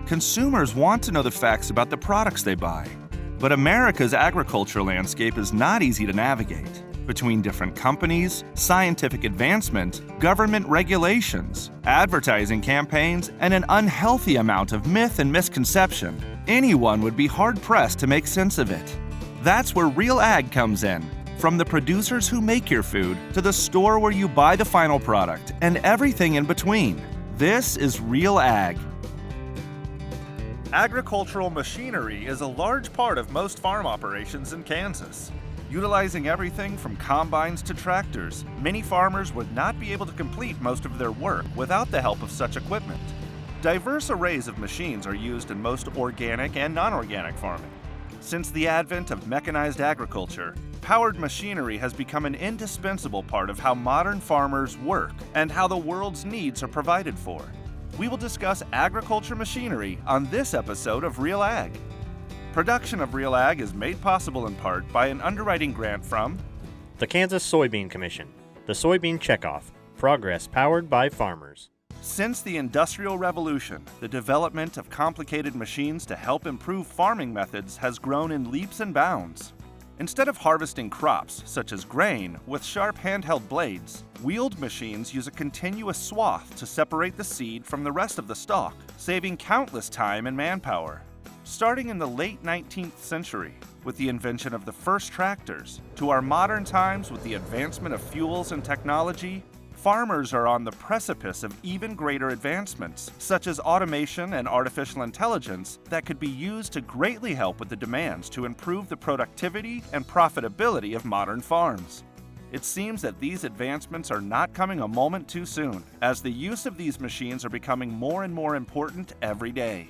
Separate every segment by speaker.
Speaker 1: Consumers want to know the facts about the products they buy. But America's agriculture landscape is not easy to navigate. Between different companies, scientific advancement, government regulations, advertising campaigns, and an unhealthy amount of myth and misconception, anyone would be hard-pressed to make sense of it. That's where Real Ag comes in. From the producers who make your food to the store where you buy the final product and everything in between. This is Real Ag. Agricultural machinery is a large part of most farm operations in Kansas. Utilizing everything from combines to tractors, many farmers would not be able to complete most of their work without the help of such equipment. Diverse arrays of machines are used in most organic and non-organic farming. Since the advent of mechanized agriculture, powered machinery has become an indispensable part of how modern farmers work and how the world's needs are provided for. We will discuss agriculture machinery on this episode of Real Ag. Production of Real Ag is made possible in part by an underwriting grant from
Speaker 2: the Kansas Soybean Commission, the Soybean Checkoff, progress powered by farmers.
Speaker 1: Since the Industrial Revolution, the development of complicated machines to help improve farming methods has grown in leaps and bounds. Instead of harvesting crops, such as grain, with sharp handheld blades, wheeled machines use a continuous swath to separate the seed from the rest of the stalk, saving countless time and manpower. Starting in the late 19th century, with the invention of the first tractors, to our modern times with the advancement of fuels and technology, farmers are on the precipice of even greater advancements, such as automation and artificial intelligence, that could be used to greatly help with the demands to improve the productivity and profitability of modern farms. It seems that these advancements are not coming a moment too soon, as the use of these machines are becoming more and more important every day.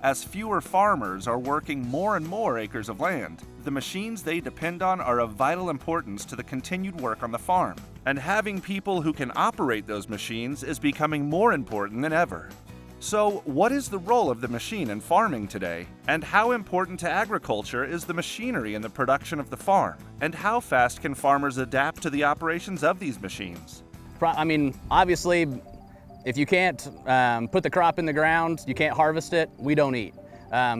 Speaker 1: As fewer farmers are working more and more acres of land, the machines they depend on are of vital importance to the continued work on the farm, and having people who can operate those machines is becoming more important than ever. So, what is the role of the machine in farming today, and how important to agriculture is the machinery in the production of the farm, and how fast can farmers adapt to the operations of these machines?
Speaker 3: Obviously, if you can't put the crop in the ground, you can't harvest it, we don't eat.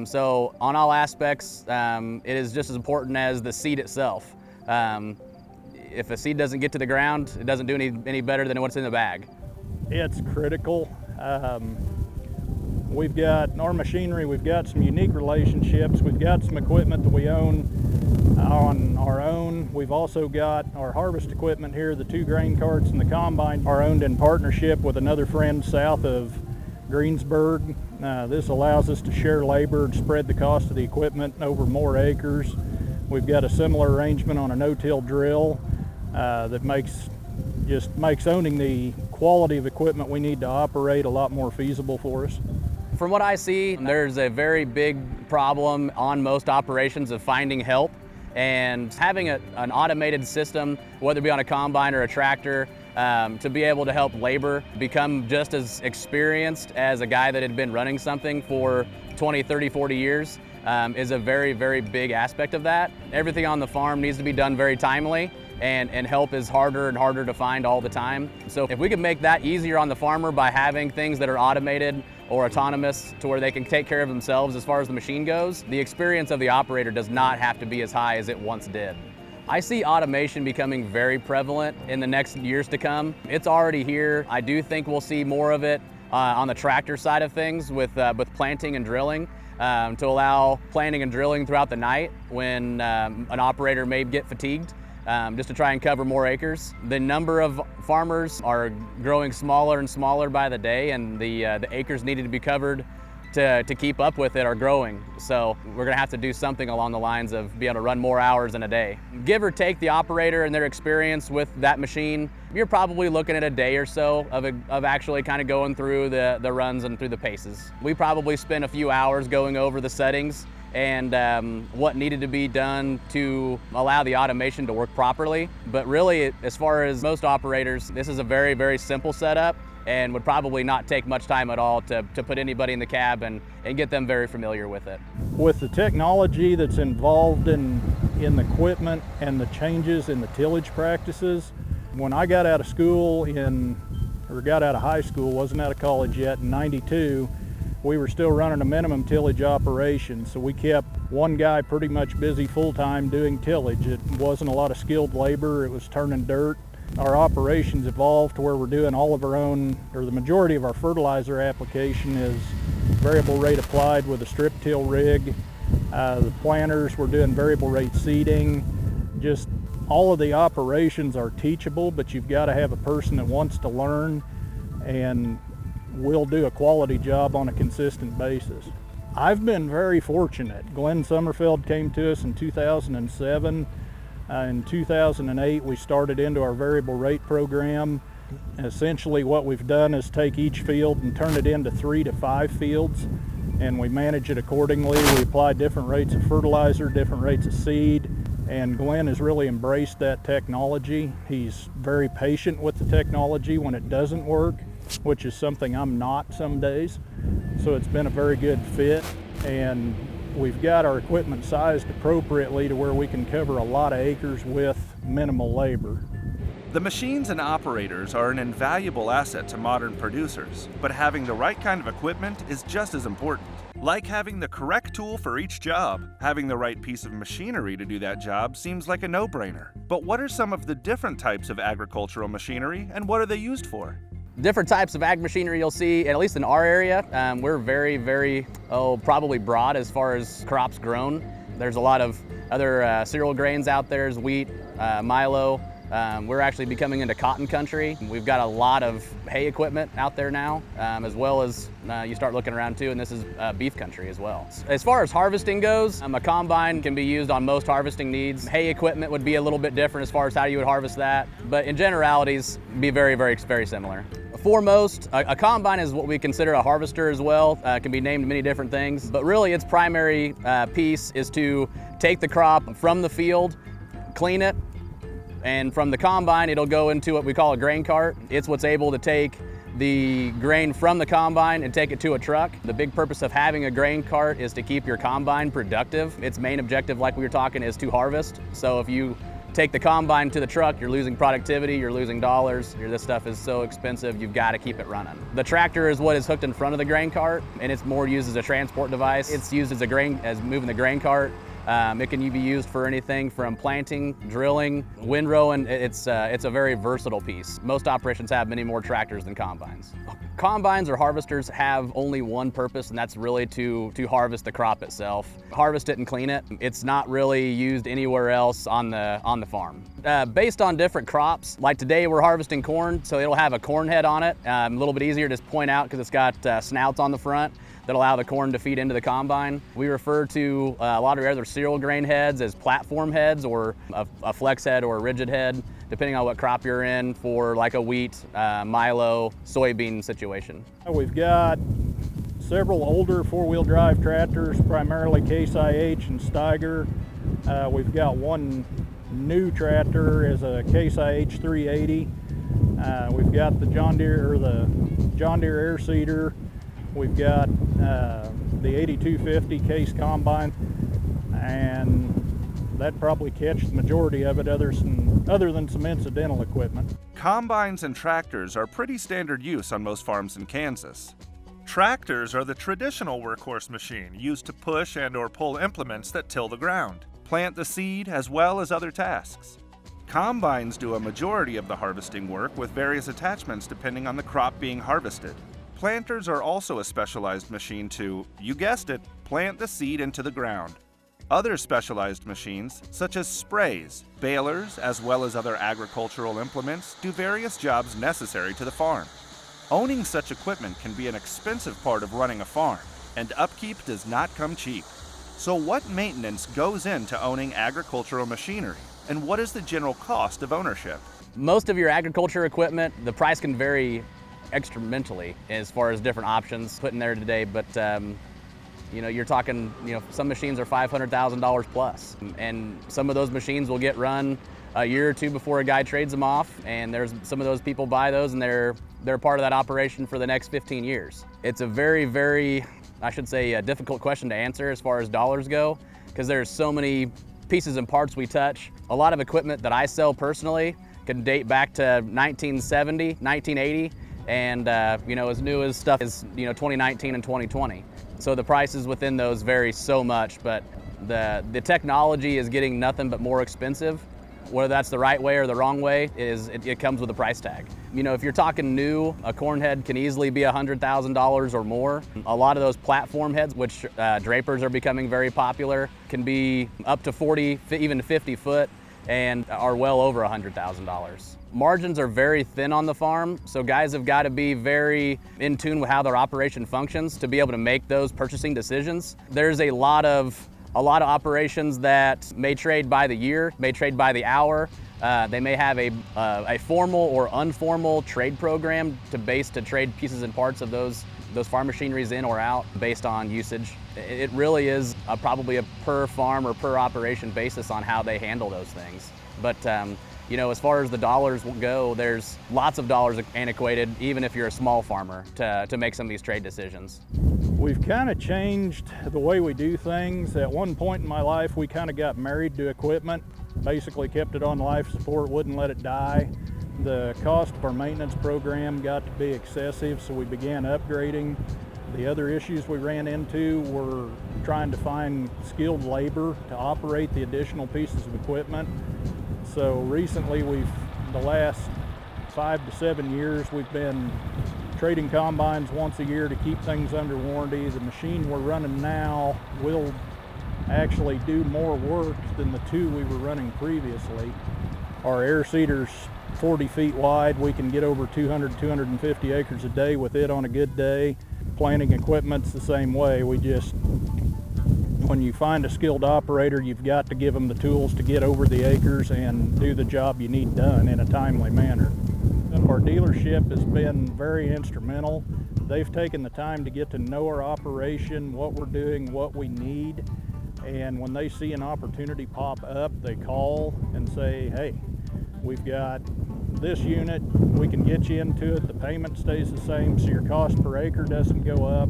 Speaker 3: So on all aspects, it is just as important as the seed itself. If a seed doesn't get to the ground, it doesn't do any better than what's in the bag.
Speaker 4: It's critical. We've got our machinery, we've got some unique relationships, we've got some equipment that we own on our own. We've also got our harvest equipment here, the 2 grain carts and the combine are owned in partnership with another friend south of Greensburg. This allows us to share labor and spread the cost of the equipment over more acres. We've got a similar arrangement on a no-till drill that makes owning the quality of equipment we need to operate a lot more feasible for us.
Speaker 3: From what I see, there's a very big problem on most operations of finding help, and having an automated system, whether it be on a combine or a tractor, to be able to help labor become just as experienced as a guy that had been running something for 20, 30, 40 years is a very, very big aspect of that. Everything on the farm needs to be done very timely, and help is harder and harder to find all the time. So if we could make that easier on the farmer by having things that are automated or autonomous to where they can take care of themselves as far as the machine goes, the experience of the operator does not have to be as high as it once did. I see automation becoming very prevalent in the next years to come. It's already here. I do think we'll see more of it on the tractor side of things with planting and drilling, to allow planting and drilling throughout the night when an operator may get fatigued, just to try and cover more acres. The number of farmers are growing smaller and smaller by the day, and the acres needed to be covered to keep up with it are growing. So we're gonna have to do something along the lines of be able to run more hours in a day. Give or take the operator and their experience with that machine, you're probably looking at a day or so of actually kind of going through the runs and through the paces. We probably spent a few hours going over the settings and what needed to be done to allow the automation to work properly. But really, as far as most operators, this is a very, very simple setup and would probably not take much time at all to put anybody in the cab and get them very familiar with it.
Speaker 4: With the technology that's involved in the equipment and the changes in the tillage practices, when I got out of school got out of high school, wasn't out of college yet, in '92, we were still running a minimum tillage operation, so we kept one guy pretty much busy full-time doing tillage. It wasn't a lot of skilled labor, it was turning dirt. Our operations evolved to where we're doing all of our own, or the majority of our fertilizer application is variable rate applied with a strip till rig. The planters, we're doing variable rate seeding. Just all of the operations are teachable, but you've got to have a person that wants to learn and will do a quality job on a consistent basis. I've been very fortunate. Glenn Sommerfeld came to us in 2007. In 2008, we started into our variable rate program. Essentially what we've done is take each field and turn it into 3 to 5 fields, and we manage it accordingly. We apply different rates of fertilizer, different rates of seed, and Glenn has really embraced that technology. He's very patient with the technology when it doesn't work, which is something I'm not some days. So it's been a very good fit, and we've got our equipment sized appropriately to where we can cover a lot of acres with minimal labor.
Speaker 1: The machines and operators are an invaluable asset to modern producers, but having the right kind of equipment is just as important. Like having the correct tool for each job, having the right piece of machinery to do that job seems like a no-brainer. But what are some of the different types of agricultural machinery, and what are they used for?
Speaker 3: Different types of ag machinery you'll see, at least in our area. We're very, probably broad as far as crops grown. There's a lot of other cereal grains out there, as wheat, milo. We're actually becoming into cotton country. We've got a lot of hay equipment out there now, as well as you start looking around too, and this is beef country as well. As far as harvesting goes, a combine can be used on most harvesting needs. Hay equipment would be a little bit different as far as how you would harvest that, but in generalities, be very similar. Foremost, a combine is what we consider a harvester as well. It can be named many different things, but really its primary piece is to take the crop from the field, clean it, and from the combine it'll go into what we call a grain cart. It's what's able to take the grain from the combine and take it to a truck. The big purpose of having a grain cart is to keep your combine productive. Its main objective, like we were talking, is to harvest. So if you take the combine to the truck, you're losing productivity, you're losing dollars. This stuff is so expensive, you've got to keep it running. The tractor is what is hooked in front of the grain cart, and it's more used as a transport device. It's used as moving the grain cart. It can be used for anything from planting, drilling, windrowing. It's a very versatile piece. Most operations have many more tractors than combines. Combines or harvesters have only one purpose, and that's really to harvest the crop itself. Harvest it and clean it. It's not really used anywhere else on the farm. Based on different crops, like today we're harvesting corn, so it'll have a corn head on it. A little bit easier to point out because it's got snouts on the front that allow the corn to feed into the combine. We refer to a lot of other cereal grain heads as platform heads, or a flex head or a rigid head, depending on what crop you're in, for like a wheat, milo, soybean situation.
Speaker 4: We've got several older four-wheel drive tractors, primarily Case IH and Steiger. We've got one new tractor as a Case IH 380. We've got the John Deere Air Seeder. We've got the 8250 Case Combine, and that probably catch the majority of it, other than some incidental equipment.
Speaker 1: Combines and tractors are pretty standard use on most farms in Kansas. Tractors are the traditional workhorse machine used to push and/or pull implements that till the ground, plant the seed, as well as other tasks. Combines do a majority of the harvesting work with various attachments depending on the crop being harvested. Planters are also a specialized machine to, you guessed it, plant the seed into the ground. Other specialized machines, such as sprays, balers, as well as other agricultural implements, do various jobs necessary to the farm. Owning such equipment can be an expensive part of running a farm, and upkeep does not come cheap. So what maintenance goes into owning agricultural machinery, and what is the general cost of ownership?
Speaker 3: Most of your agriculture equipment, the price can vary extramentally as far as different options put in there today, but you're talking, some machines are $500,000 plus, and some of those machines will get run a year or two before a guy trades them off, and there's some of those people buy those and they're part of that operation for the next 15 years. It's a very, I should say, a difficult question to answer as far as dollars go, because there's so many pieces and parts we touch. A lot of equipment that I sell personally can date back to 1970, 1980, and as new as stuff is 2019 and 2020. So the prices within those vary so much, but the technology is getting nothing but more expensive. Whether that's the right way or the wrong way, it comes with a price tag. If you're talking new, a corn head can easily be $100,000 or more. A lot of those platform heads, which drapers are becoming very popular, can be up to 40, even 50 foot, and are well over $100,000. Margins are very thin on the farm, so guys have got to be very in tune with how their operation functions to be able to make those purchasing decisions. There's a lot of operations that may trade by the year, may trade by the hour. They may have a formal or informal trade program to trade pieces and parts of those farm machineries in or out based on usage. It really is probably a per farm or per operation basis on how they handle those things. But as far as the dollars go, there's lots of dollars antiquated, even if you're a small farmer, to make some of these trade decisions.
Speaker 4: We've kind of changed the way we do things. At one point in my life, we kind of got married to equipment, basically kept it on life support, wouldn't let it die. The cost of our maintenance program got to be excessive, so we began upgrading. The other issues we ran into were trying to find skilled labor to operate the additional pieces of equipment. So recently, the last 5 to 7 years, we've been trading combines once a year to keep things under warranty. The machine we're running now will actually do more work than the two we were running previously. Our air seeder's 40 feet wide. We can get over 200, 250 acres a day with it on a good day. Planting equipment's the same way. When you find a skilled operator, you've got to give them the tools to get over the acres and do the job you need done in a timely manner. Our dealership has been very instrumental. They've taken the time to get to know our operation, what we're doing, what we need, and when they see an opportunity pop up, they call and say, hey, we've got this unit, we can get you into it, the payment stays the same so your cost per acre doesn't go up,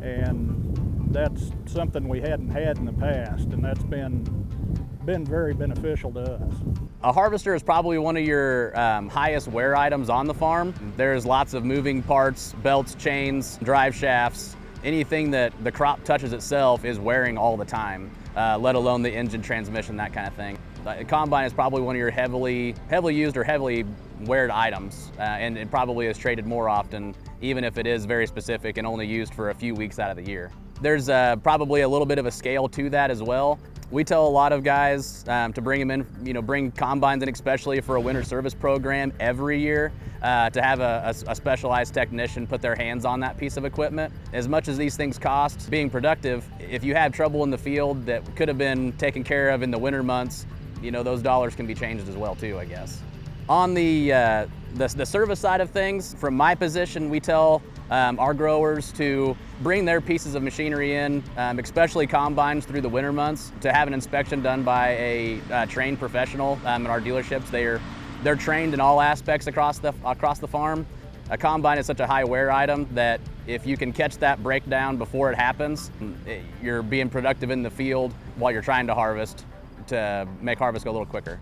Speaker 4: and that's something we hadn't had in the past, and that's been very beneficial to us.
Speaker 3: A harvester is probably one of your highest wear items on the farm. There's lots of moving parts, belts, chains, drive shafts. Anything that the crop touches itself is wearing all the time, let alone the engine, transmission, that kind of thing. The combine is probably one of your heavily used or heavily weared items, and it probably is traded more often, even if it is very specific and only used for a few weeks out of the year. There's probably a little bit of a scale to that as well. We tell a lot of guys to bring them in, bring combines in, especially for a winter service program every year, to have a specialized technician put their hands on that piece of equipment. As much as these things cost being productive, if you have trouble in the field that could have been taken care of in the winter months, those dollars can be changed as well too, I guess. On the service side of things, from my position, we tell our growers to bring their pieces of machinery in, especially combines through the winter months, to have an inspection done by a trained professional at our dealerships. They're trained in all aspects across the farm. A combine is such a high wear item that if you can catch that breakdown before it happens, you're being productive in the field while you're trying to harvest, to make harvest go a little quicker.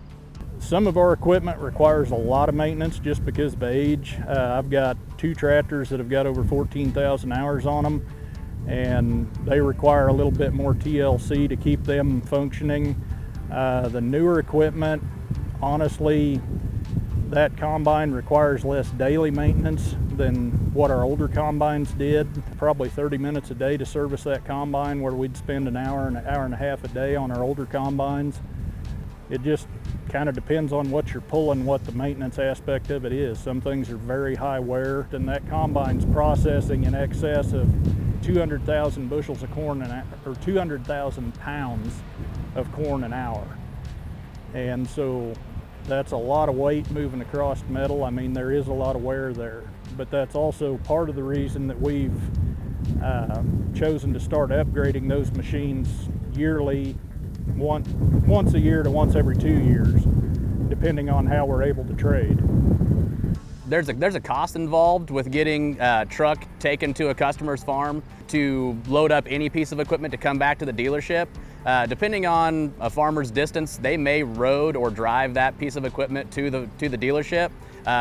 Speaker 4: Some of our equipment requires a lot of maintenance just because of age. I've got 2 tractors that have got over 14,000 hours on them, and they require a little bit more TLC to keep them functioning. The newer equipment, honestly, that combine requires less daily maintenance than what our older combines did. Probably 30 minutes a day to service that combine, where we'd spend an hour and a half a day on our older combines. It just kind of depends on what you're pulling, what the maintenance aspect of it is. Some things are very high wear, and that combine's processing in excess of 200,000 bushels of corn or 200,000 pounds of corn an hour. And so that's a lot of weight moving across metal. I mean, there is a lot of wear there, but that's also part of the reason that we've chosen to start upgrading those machines yearly, once a year to once every 2 years, depending on how we're able to trade.
Speaker 3: There's a cost involved with getting a truck taken to a customer's farm to load up any piece of equipment to come back to the dealership. Depending on a farmer's distance, they may road or drive that piece of equipment to the dealership.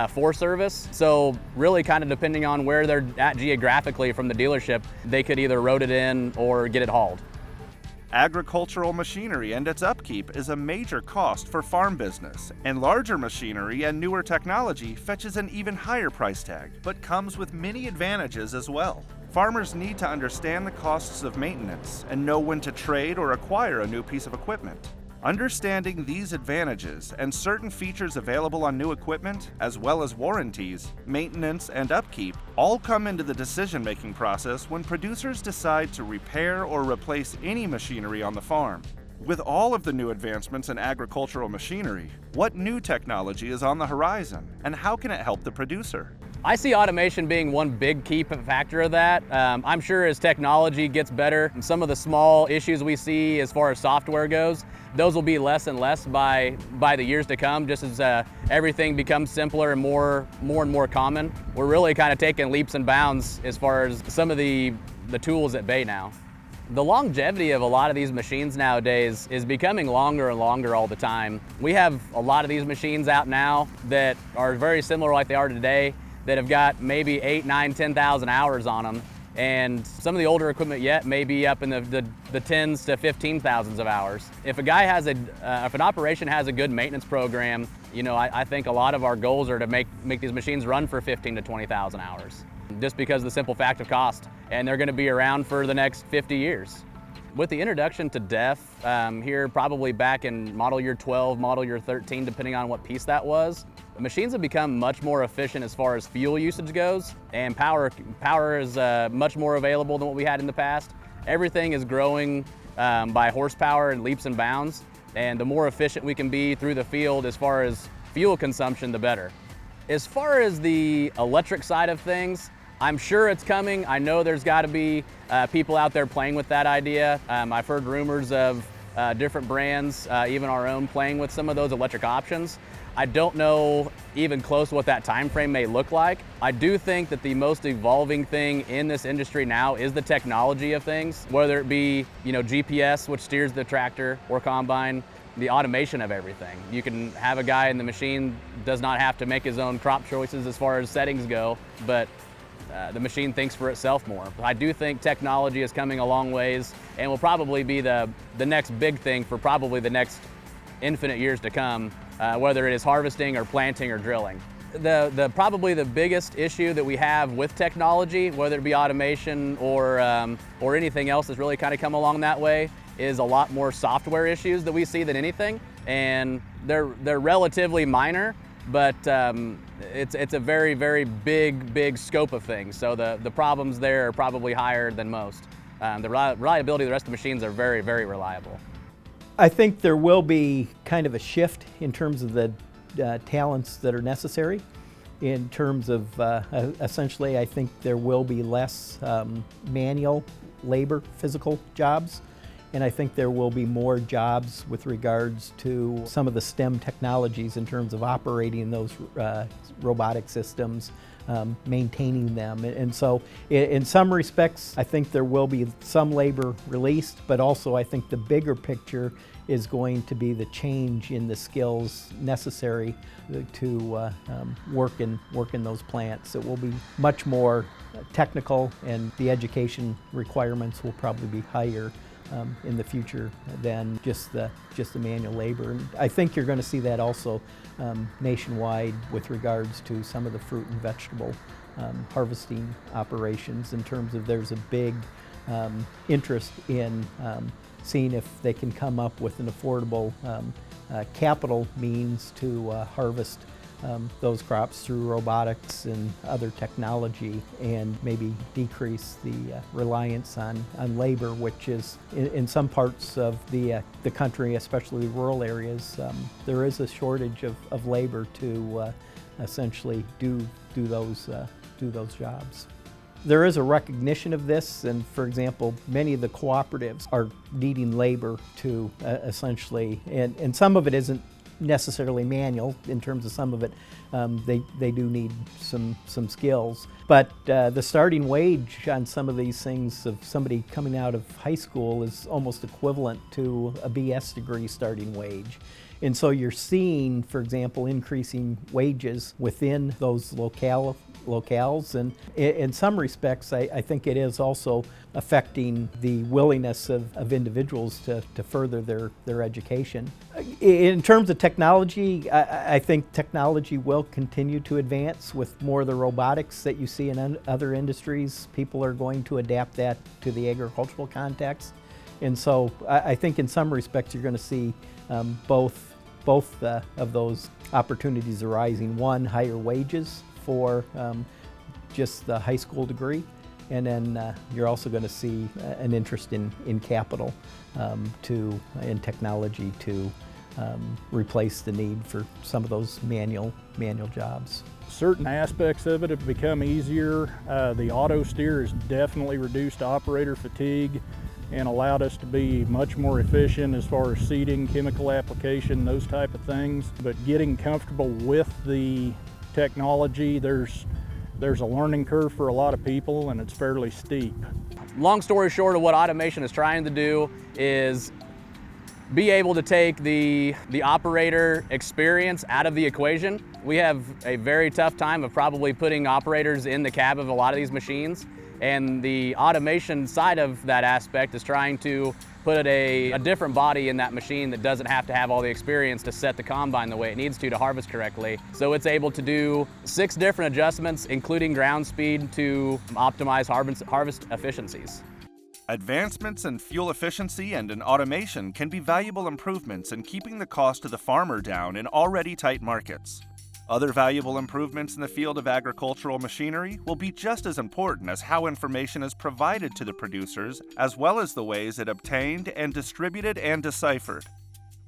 Speaker 3: for service. So really kind of depending on where they're at geographically from the dealership, they could either road it in or get it hauled.
Speaker 1: Agricultural machinery and its upkeep is a major cost for farm business, and larger machinery and newer technology fetches an even higher price tag, but comes with many advantages as well. Farmers need to understand the costs of maintenance and know when to trade or acquire a new piece of equipment. Understanding these advantages and certain features available on new equipment, as well as warranties, maintenance, and upkeep, all come into the decision-making process when producers decide to repair or replace any machinery on the farm. With all of the new advancements in agricultural machinery, what new technology is on the horizon, and how can it help the producer?
Speaker 3: I see automation being one big key factor of that. I'm sure as technology gets better, and some of the small issues we see as far as software goes, those will be less and less by the years to come, just as everything becomes simpler and more and more common. We're really kind of taking leaps and bounds as far as some of the tools at bay now. The longevity of a lot of these machines nowadays is becoming longer and longer all the time. We have a lot of these machines out now that are very similar like they are today, that have got maybe 8, 9, 10,000 hours on them. And some of the older equipment yet may be up in the tens to 15,000s of hours. If a guy has if an operation has a good maintenance program, you know, I think a lot of our goals are to make these machines run for 15 to 20,000 hours, just because of the simple fact of cost. And they're gonna be around for the next 50 years. With the introduction to DEF here probably back in model year 12, model year 13, depending on what piece that was, machines have become much more efficient as far as fuel usage goes, and power is much more available than what we had in the past. Everything is growing by horsepower in leaps and bounds, and the more efficient we can be through the field as far as fuel consumption, the better. As far as the electric side of things, I'm sure it's coming. I know there's got to be people out there playing with that idea. I've heard rumors of different brands, even our own, playing with some of those electric options. I don't know even close what that time frame may look like. I do think that the most evolving thing in this industry now is the technology of things, whether it be, you know, GPS, which steers the tractor or combine, the automation of everything. You can have a guy in the machine does not have to make his own crop choices as far as settings go, but the machine thinks for itself more. I do think technology is coming a long ways and will probably be the next big thing for probably the next infinite years to come, whether it is harvesting or planting or drilling. Probably the biggest issue that we have with technology, whether it be automation or anything else that's really kind of come along that way, is a lot more software issues that we see than anything. And they're relatively minor, but it's a very, very big scope of things. So the problems there are probably higher than most. The reliability of the rest of the machines are very, very reliable.
Speaker 5: I think there will be kind of a shift in terms of the talents that are necessary. In terms of essentially, I think there will be less manual labor, physical jobs. And I think there will be more jobs with regards to some of the STEM technologies in terms of operating those robotic systems, maintaining them. And so in some respects, I think there will be some labor released, but also I think the bigger picture is going to be the change in the skills necessary to work in those plants. It will be much more technical, and the education requirements will probably be higher in the future than just the manual labor. And I think you're going to see that also nationwide with regards to some of the fruit and vegetable harvesting operations, in terms of there's a big interest in seeing if they can come up with an affordable capital means to harvest those crops through robotics and other technology, and maybe decrease the reliance on labor, which is in some parts of the country, especially rural areas, there is a shortage of labor to essentially do those jobs. There is a recognition of this, and for example, many of the cooperatives are needing labor to essentially, and some of it isn't necessarily manual. In terms of some of it, they do need some skills. But the starting wage on some of these things of somebody coming out of high school is almost equivalent to a BS degree starting wage. And so you're seeing, for example, increasing wages within those locales. And in some respects, I think it is also affecting the willingness of individuals to further their education. In terms of technology, I think technology will continue to advance with more of the robotics that you see in other industries. People are going to adapt that to the agricultural context. And so I think in some respects you're going to see both of those opportunities arising. One, higher wages for just the high school degree, and then you're also going to see an interest in capital in technology to replace the need for some of those manual jobs.
Speaker 4: Certain aspects of it have become easier. The auto steer has definitely reduced operator fatigue and allowed us to be much more efficient as far as seeding, chemical application, those type of things. But getting comfortable with the technology, there's a learning curve for a lot of people, and it's fairly steep.
Speaker 3: Long story short of what automation is trying to do is be able to take the operator experience out of the equation. We have a very tough time of probably putting operators in the cab of a lot of these machines, and the automation side of that aspect is trying to put a different body in that machine that doesn't have to have all the experience to set the combine the way it needs to harvest correctly. So it's able to do 6 different adjustments, including ground speed, to optimize harvest efficiencies.
Speaker 1: Advancements in fuel efficiency and in automation can be valuable improvements in keeping the cost to the farmer down in already tight markets. Other valuable improvements in the field of agricultural machinery will be just as important as how information is provided to the producers, as well as the ways it obtained and distributed and deciphered.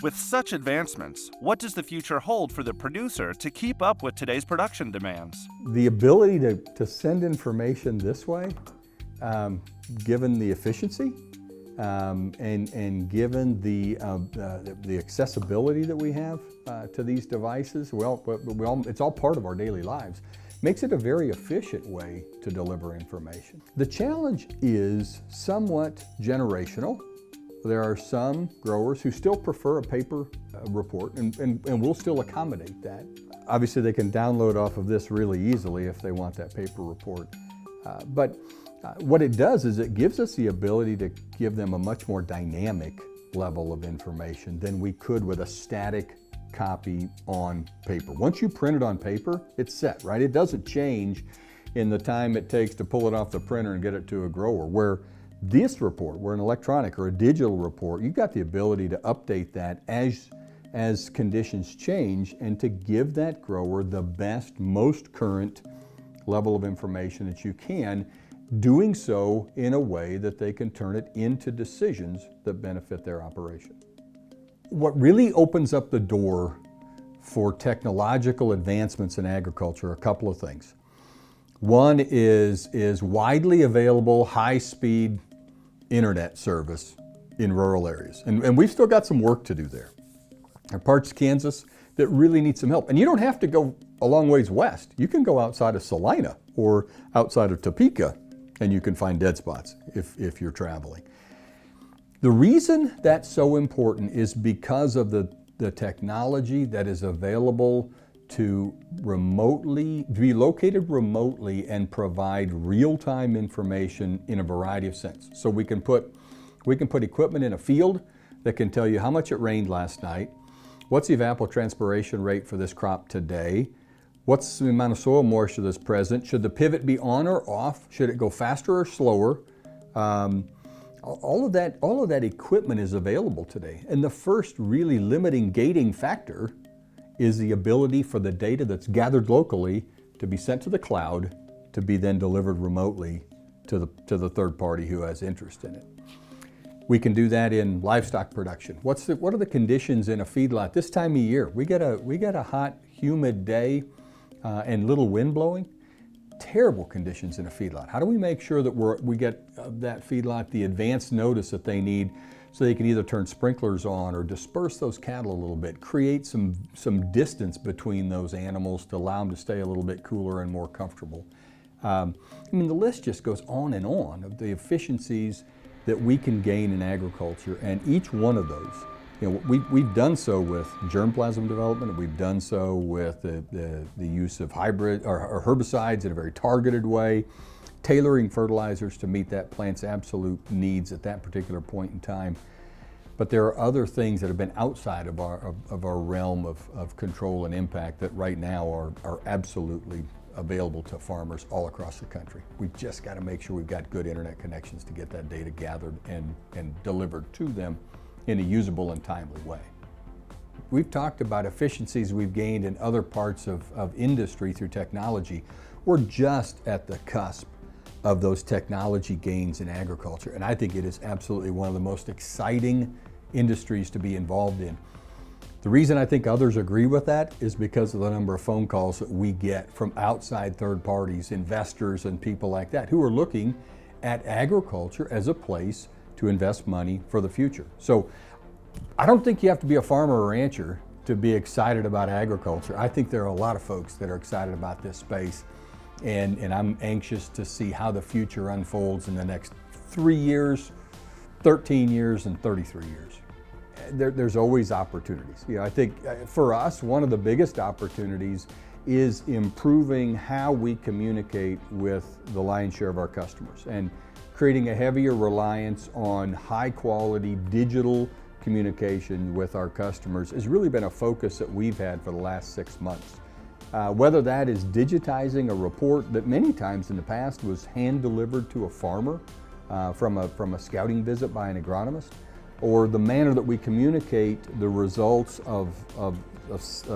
Speaker 1: With such advancements, what does the future hold for the producer to keep up with today's production demands?
Speaker 6: The ability to send information this way, given the efficiency and given the accessibility that we have to these devices, it's all part of our daily lives, makes it a very efficient way to deliver information. The challenge is somewhat generational. There are some growers who still prefer a paper report, and we'll still accommodate that. Obviously, they can download off of this really easily if they want that paper report. But what it does is it gives us the ability to give them a much more dynamic level of information than we could with a static copy on paper. Once you print it on paper, it's set, right? It doesn't change in the time it takes to pull it off the printer and get it to a grower. Where this report, where an electronic or a digital report, you've got the ability to update that as conditions change and to give that grower the best, most current level of information that you can, doing so in a way that they can turn it into decisions that benefit their operation. What really opens up the door for technological advancements in agriculture are a couple of things. One is widely available high-speed internet service in rural areas. And we've still got some work to do there. There are parts of Kansas that really need some help. And you don't have to go a long ways west. You can go outside of Salina or outside of Topeka and you can find dead spots if you're traveling. The reason that's so important is because of the technology that is available to be located remotely and provide real-time information in a variety of sense. So we can put equipment in a field that can tell you how much it rained last night, what's the evapotranspiration rate for this crop today, what's the amount of soil moisture that's present, should the pivot be on or off, should it go faster or slower. All of that equipment is available today. And the first really limiting gating factor is the ability for the data that's gathered locally to be sent to the cloud to be then delivered remotely to the third party who has interest in it. We can do that in livestock production. What are the conditions in a feedlot this time of year? We get a hot, humid day and little wind blowing. Terrible conditions in a feedlot. How do we make sure that we get that feedlot the advance notice that they need so they can either turn sprinklers on or disperse those cattle a little bit, create some distance between those animals to allow them to stay a little bit cooler and more comfortable. I mean, the list just goes on of the efficiencies that we can gain in agriculture, and each one of those We've done so with germplasm development. We've done so with the use of hybrid or herbicides in a very targeted way, tailoring fertilizers to meet that plant's absolute needs at that particular point in time. But there are other things that have been outside of our realm of control and impact that right now are absolutely available to farmers all across the country. We've just got to make sure we've got good internet connections to get that data gathered and delivered to them in a usable and timely way. We've talked about efficiencies we've gained in other parts of industry through technology. We're just at the cusp of those technology gains in agriculture, and I think it is absolutely one of the most exciting industries to be involved in. The reason I think others agree with that is because of the number of phone calls that we get from outside third parties, investors and people like that, who are looking at agriculture as a place to invest money for the future. So I don't think you have to be a farmer or rancher to be excited about agriculture. I think there are a lot of folks that are excited about this space, and I'm anxious to see how the future unfolds in the next 3 years, 13 years, and 33 years. There's always opportunities. I think for us, one of the biggest opportunities is improving how we communicate with the lion's share of our customers and creating a heavier reliance on high quality digital communication with our customers has really been a focus that we've had for the last 6 months. Whether that is digitizing a report that many times in the past was hand delivered to a farmer from a scouting visit by an agronomist, or the manner that we communicate the results of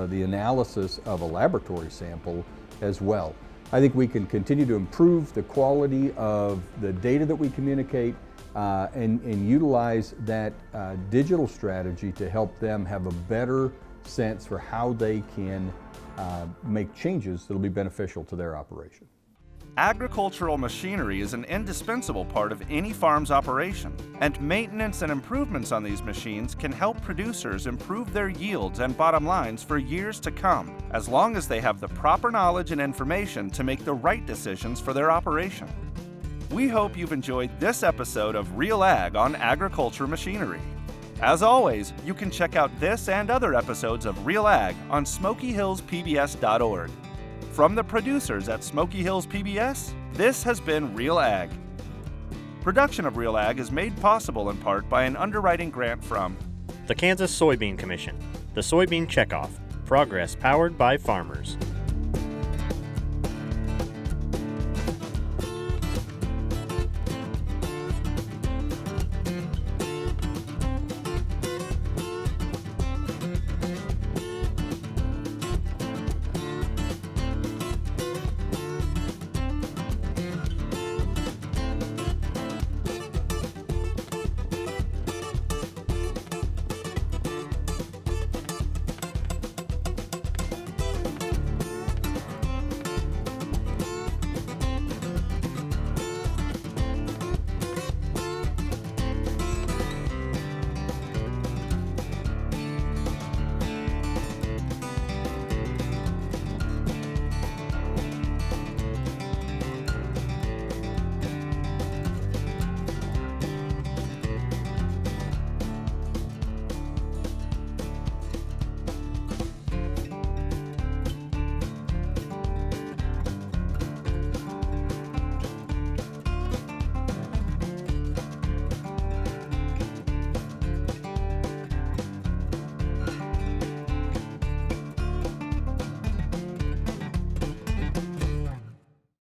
Speaker 6: the analysis of a laboratory sample as well. I think we can continue to improve the quality of the data that we communicate and utilize that digital strategy to help them have a better sense for how they can make changes that will be beneficial to their operation.
Speaker 1: Agricultural machinery is an indispensable part of any farm's operation, and maintenance and improvements on these machines can help producers improve their yields and bottom lines for years to come, as long as they have the proper knowledge and information to make the right decisions for their operation. We hope you've enjoyed this episode of Real Ag on agriculture machinery. As always, you can check out this and other episodes of Real Ag on SmokyHillsPBS.org. From the producers at Smoky Hills PBS, this has been Real Ag. Production of Real Ag is made possible in part by an underwriting grant from
Speaker 2: the Kansas Soybean Commission, the Soybean Checkoff, progress powered by farmers.